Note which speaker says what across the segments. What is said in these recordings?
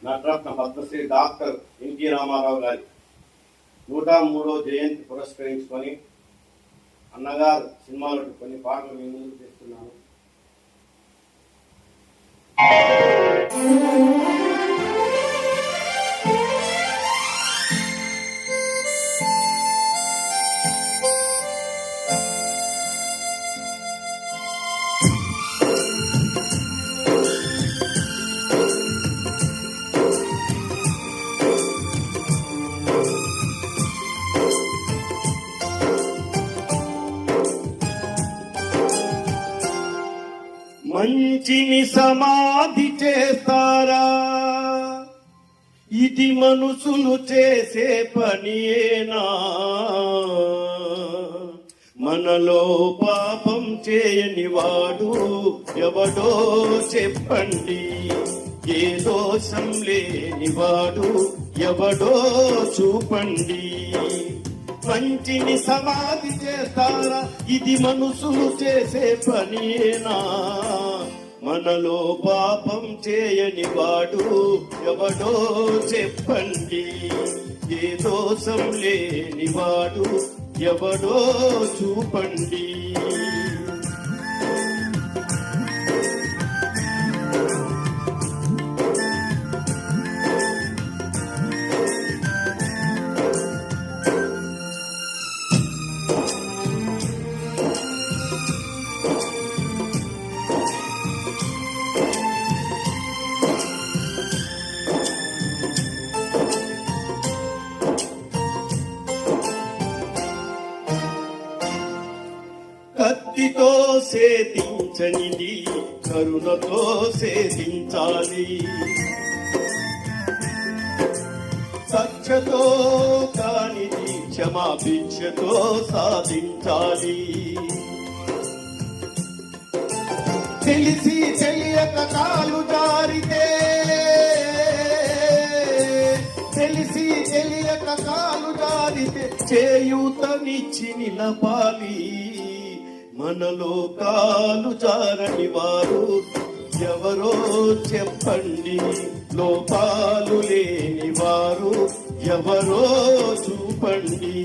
Speaker 1: Nataratna Padmashri doctor NT Ramarao గారి 103వ జయంతి పురస్కరించుకొని అన్నగారు సినిమాలో కొన్ని పాటలు మీ ముందుకు తెస్తున్నాను. మంచిని సమాధి చేస్తారా? ఇది మనుషులు చేసే పనియేనా? మనలో పాపం చేయని వాడు ఎవడో చెప్పండి. ఏ దోషం లేని వాడు ఎవడో చూపండి. మంచిని సమాధి చేస్తారా? ఇది మనుషులు చేసే పనియేనా? మనలో పాపం చేయని వాడు ఎవడో చెప్పండి. ఏ దోషం లేని వాడు ఎవడో చూపండి. కత్తితో సేధించనిది కరుణతో సేధించాలి. సత్యతో కానిది క్షమాభిక్షతో సాధించాలి. తెలిసి తెలియక కాలు జారితే, తెలిసి తెలియక కాలు జారితే చేయూతనిచ్చి నిలపాలి. మనలో కాలు జారని వారు ఎవరో చెప్పండి. లోపాలు లేని వారు ఎవరో చూపండి.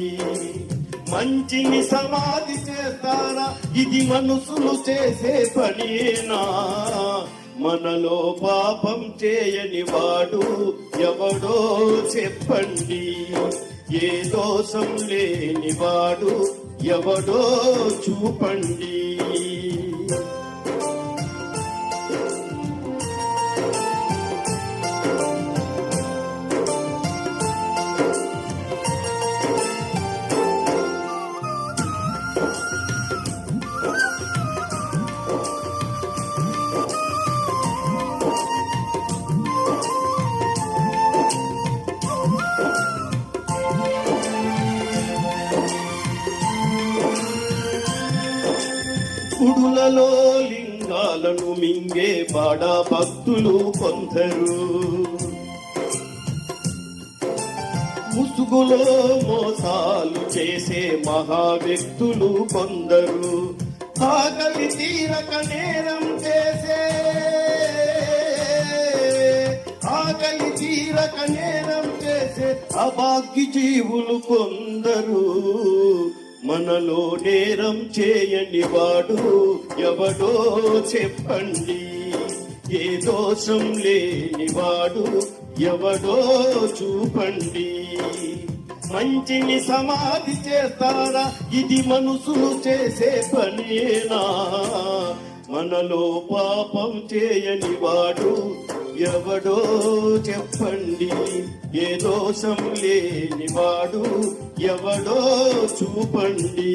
Speaker 1: మంచిని సమాధి చేస్తారా? ఇది మనుషులు చేసే పనియేనా? మనలో పాపం చేయని వాడు ఎవడో చెప్పండి. ఏ దోషం లేని వాడు ఎవడో చూపండి. గుడులలో లింగాలను మింగే బాడా భక్తులు కొందరు. ముసుగులో మోసాలు చేసే మహా వ్యక్తులు కొందరు. ఆకలి తీరక నేరం చేసే, ఆకలి తీరక నేరం చేసే అభాగ్య జీవులు కొందరు. మనలో నేరం చేయని వాడు ఎవడో చెప్పండి. ఏ దోషం లేని వాడు ఎవడో చూపండి. మంచిని సమాధి చేస్తారా? ఇది మనుషులు చేసే పనియేనా? మనలో పాపం చేయని వాడు ఎవడో చెప్పండి. ఏ దోషం లేని వాడు ఎవడో చూపండి.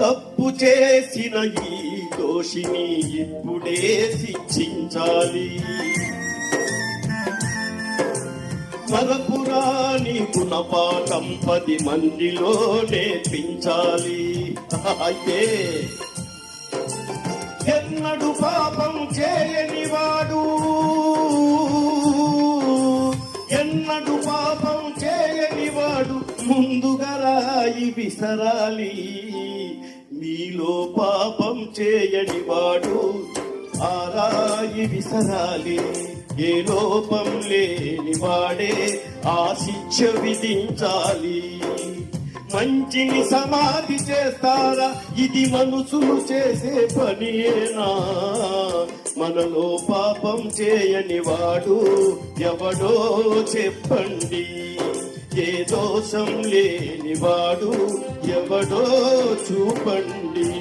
Speaker 1: తప్పు చేసిన ఈ దోషిని ఇప్పుడే శిక్షించాలి.
Speaker 2: మరపురాని గుణపాఠం 10 మందిలో నేర్పించాలి. అయితే ఎన్నడు పాపం చేయని వాడు, ఎన్నడు పాపం చేయని వాడు ముందుగా రాయి విసరాలి. మీలో పాపం చేయని వాడు ఆ రాయి విసరాలి. ఏ లోపం లేని వాడే ఆ శిక్ష విధించాలి. మంచిని సమాధి చేస్తారా? ఇది మనుషులు చేసే పనియేనా? మనలో పాపం చేయని వాడు ఎవడో చెప్పండి. ఏ దోషం లేని వాడు ఎవడో చూపండి.